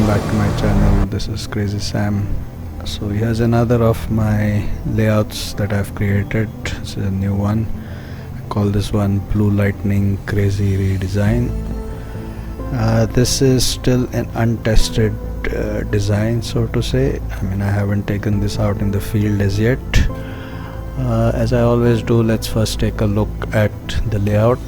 back to my channel. This is Crazy Sam. So here's another of my layouts that I've created. This is a new one. I call this one Blue Lightning Crazy Redesign. This is still an untested design, so to say. I mean, I haven't taken this out in the field as yet. As I always do, let's first take a look at the layout.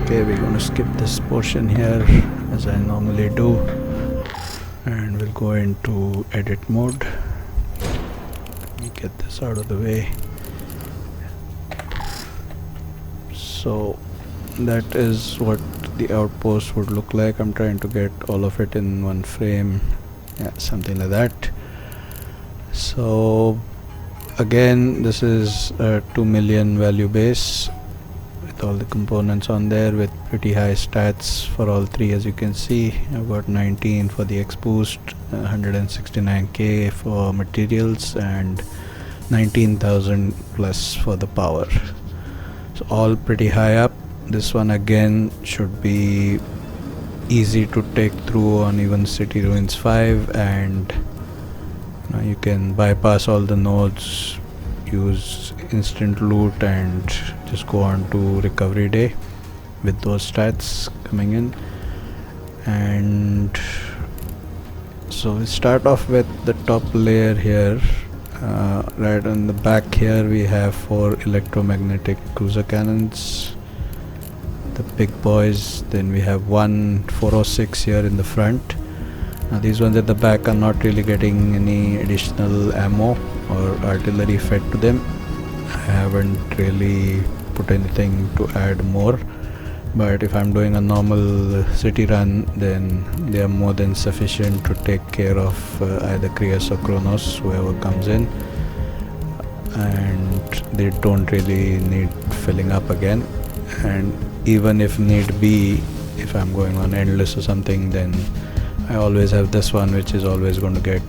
Okay, we're going to skip this portion here as I normally do, and we'll go into edit mode. Let me get this out of the way. So that is what the outpost would look like. I'm trying to get all of it in one frame, yeah, something like that. So again, this is a 2 million value base, all the components on there with pretty high stats for all three. As you can see, I've got 19 for the X boost, 169k for materials, and 19,000 plus for the power. So all pretty high up. This one again should be easy to take through on even City Ruins 5, and you can bypass all the nodes, use instant loot, and just go on to recovery day with those stats coming in. And so we start off with the top layer here. Right on the back here we have 4 electromagnetic cruiser cannons, the big boys. Then we have one 406 here in the front. Now these ones at the back are not really getting any additional ammo or artillery fed to them. I haven't really put anything to add more, but if I'm doing a normal city run, then they are more than sufficient to take care of either Krios or Kronos, whoever comes in, and they don't really need filling up again. And even if need be, if I'm going on endless or something, then I always have this one, which is always going to get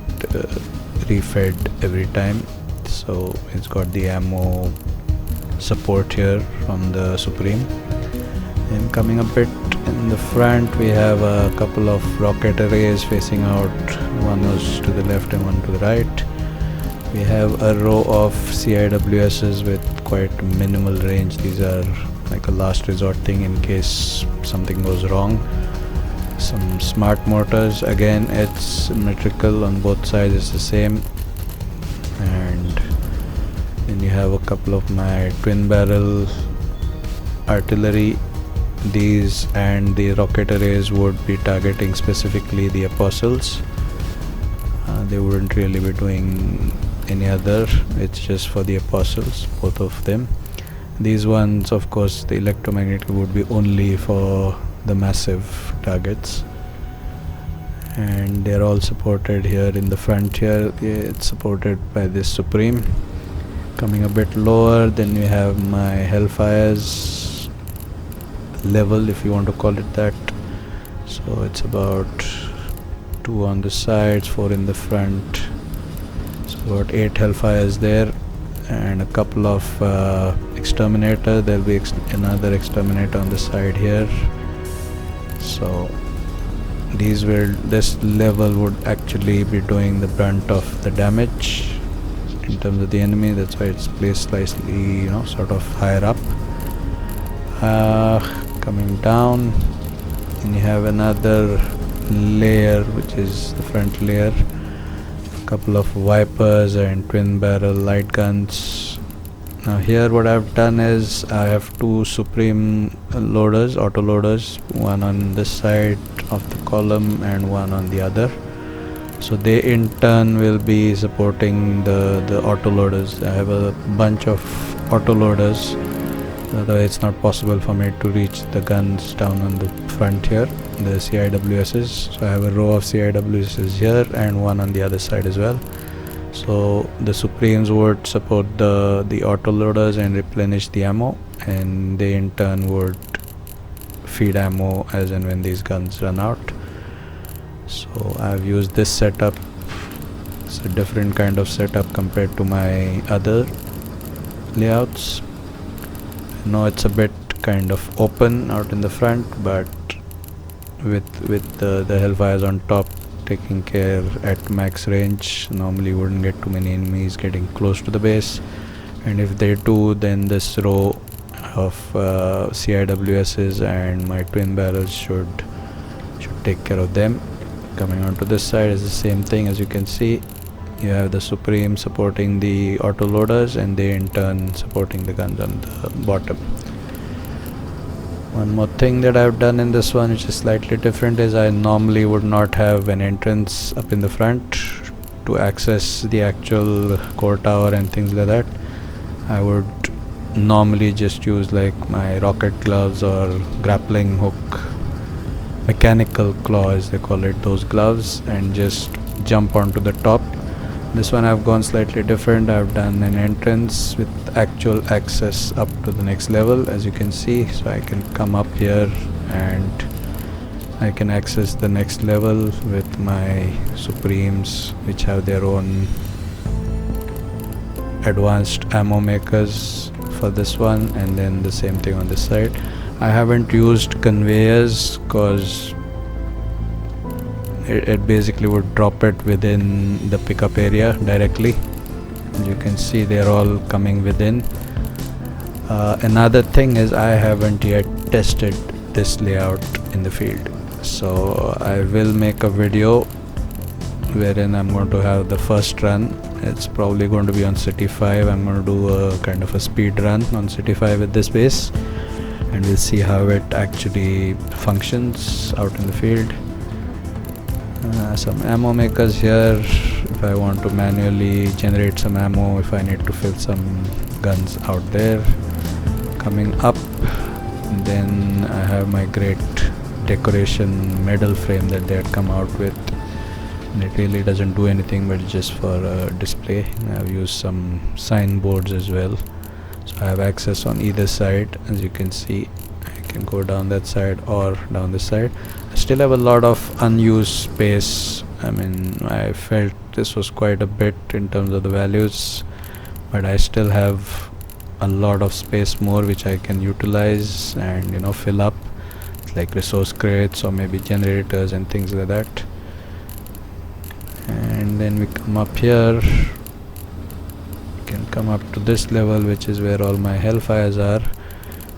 refed every time. So it's got the ammo support here from the Supreme. And coming a bit in the front, we have a couple of rocket arrays facing out. One was to the left and one to the right. We have a row of CIWSs with quite minimal range. These are like a last resort thing in case something goes wrong. Some smart mortars, again it's symmetrical on both sides, it's the same. And then you have a couple of my twin barrel artillery. These and the rocket arrays would be targeting specifically the apostles. They wouldn't really be doing any other, it's just for the apostles, both of them. These ones, of course, the electromagnetic would be only for the massive targets, and they're all supported here in the front here. It's supported by this Supreme. Coming a bit lower, then we have my Hellfires level, if you want to call it that. So it's about 2 on the sides, 4 in the front, so about 8 Hellfires there, and a couple of exterminator. There'll be another exterminator on the side here. So this level would actually be doing the brunt of the damage in terms of the enemy. That's why it's placed slightly, sort of higher up. Coming down, and you have another layer, which is the front layer. A couple of Vipers and twin barrel light guns. Now here what I've done is I have 2 Supreme loaders, auto loaders, one on this side of the column and one on the other. So they in turn will be supporting the autoloaders. I have a bunch of autoloaders, otherwise it's not possible for me to reach the guns down on the front here, the CIWSs. So I have a row of CIWSs here and one on the other side as well. So the Supremes would support the autoloaders and replenish the ammo, and they in turn would feed ammo as and when these guns run out. So I've used this setup. It's a different kind of setup compared to my other layouts. I know it's a bit kind of open out in the front, but with the Hellfires on top taking care at max range, normally wouldn't get too many enemies getting close to the base, and if they do, then this row of CIWSs and my twin barrels should take care of them. Coming onto this side is the same thing. As you can see, you have the Supreme supporting the autoloaders and they in turn supporting the guns on the bottom. One more thing that I've done in this one which is slightly different is I normally would not have an entrance up in the front to access the actual core tower and things like that. I would normally just use like my rocket gloves or grappling hook, mechanical claw as they call it, those gloves, and just jump onto the top. This one I've gone slightly different. I've done an entrance with actual access up to the next level, as you can see. So I can come up here and I can access the next level with my Supremes, which have their own advanced ammo makers for this one, and then the same thing on this side. I haven't used conveyors because it basically would drop it within the pickup area directly. As you can see, they're all coming within. Another thing is I haven't yet tested this layout in the field, so I will make a video wherein I'm going to have the first run. It's probably going to be on City 5. I'm going to do a kind of a speed run on City 5 with this base, and we'll see how it actually functions out in the field. Some ammo makers here if I want to manually generate some ammo, if I need to fill some guns out there. Coming up, and then I have my great decoration medal frame that they had come out with, and it really doesn't do anything but just for display. I've used some signboards as well, so I have access on either side. As you can see, I can go down that side or down this side. I still have a lot of unused space. I mean, I felt this was quite a bit in terms of the values, but I still have a lot of space more which I can utilize and, you know, fill up, like resource crates or maybe generators and things like that. And then we come up here, we can come up to this level, which is where all my Hellfires are.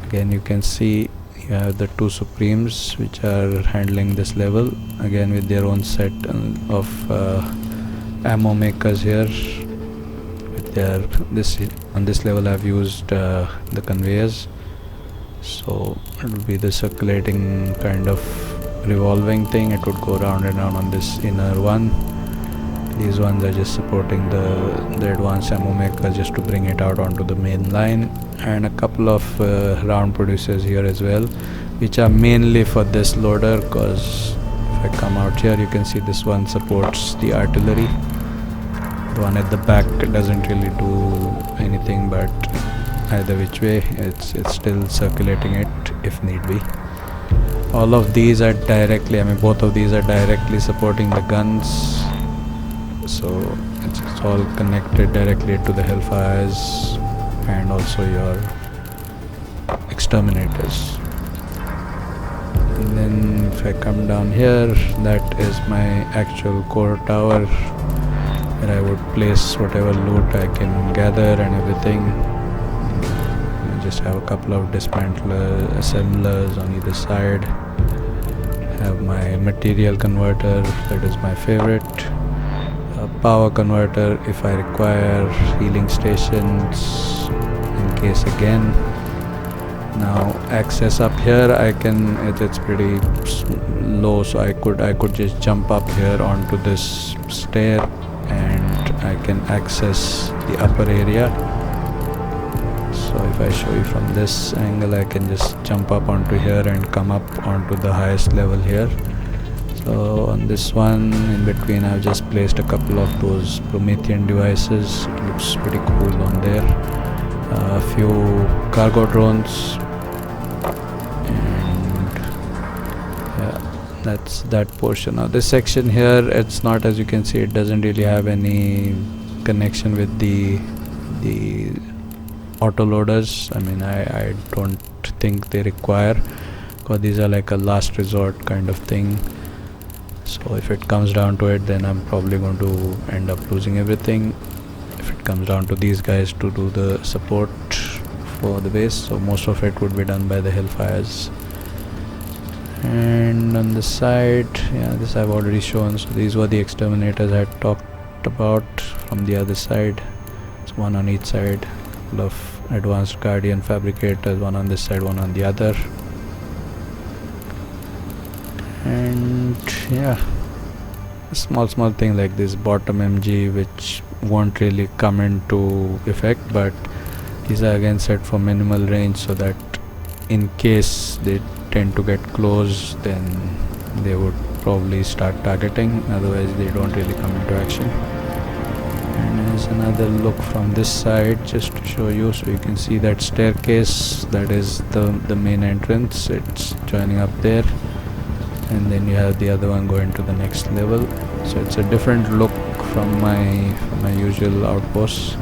Again, you can see you have the two Supremes which are handling this level, again with their own set of ammo makers here. With their on this level I've used the conveyors, so it would be the circulating kind of revolving thing. It would go round and round on this inner one. These ones are just supporting the advanced ammo maker just to bring it out onto the main line, and a couple of round producers here as well, which are mainly for this loader, because if I come out here you can see this one supports the artillery. The one at the back doesn't really do anything, but either which way it's still circulating it if need be. All of these are directly, I mean both of these are directly supporting the guns, so it's all connected directly to the Hellfires and also your exterminators. And then if I come down here, that is my actual core tower where I would place whatever loot I can gather and everything. I just have a couple of dismantlers, assemblers on either side. I have my material converter, that is my favorite. Power converter if I require, healing stations in case again Now access up here, I can it's pretty low, so I could just jump up here onto this stair and I can access the upper area. So if I show you from this angle, I can just jump up onto here and come up onto the highest level here. So on this one in between, I've just placed a couple of those Promethean devices. It looks pretty cool on there. A few cargo drones, and yeah, that's that portion. Now this section here, it's not, as you can see, it doesn't really have any connection with the autoloaders. I mean, I don't think they require, because these are like a last resort kind of thing. So if it comes down to it, then I'm probably going to end up losing everything if it comes down to these guys to do the support for the base. So most of it would be done by the Hellfires. And on the side, yeah, this I've already shown. So these were the exterminators I had talked about from the other side. It's one on each side, full of advanced Guardian fabricators, one on this side, one on the other. And yeah, small thing like this bottom MG, which won't really come into effect, but these are again set for minimal range, so that in case they tend to get close, then they would probably start targeting, otherwise they don't really come into action. And there's another look from this side just to show you. So you can see that staircase, that is the main entrance, it's joining up there, and then you have the other one going to the next level. So it's a different look from my usual outposts.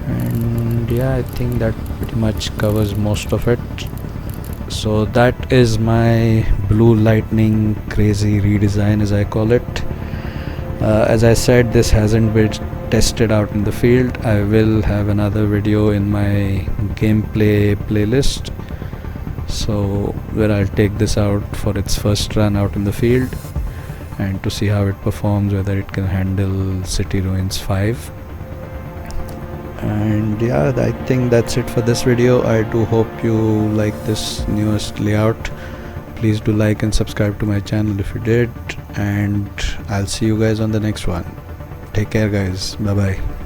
And yeah, I think that pretty much covers most of it. So that is my Blue Lightning crazy redesign, as I call it. As I said, this hasn't been tested out in the field. I will have another video in my gameplay playlist, so where I'll take this out for its first run out in the field and to see how it performs, whether it can handle City Ruins 5. And yeah, I think that's it for this video. I do hope you like this newest layout. Please do like and subscribe to my channel if you did, and I'll see you guys on the next one. Take care guys, bye bye.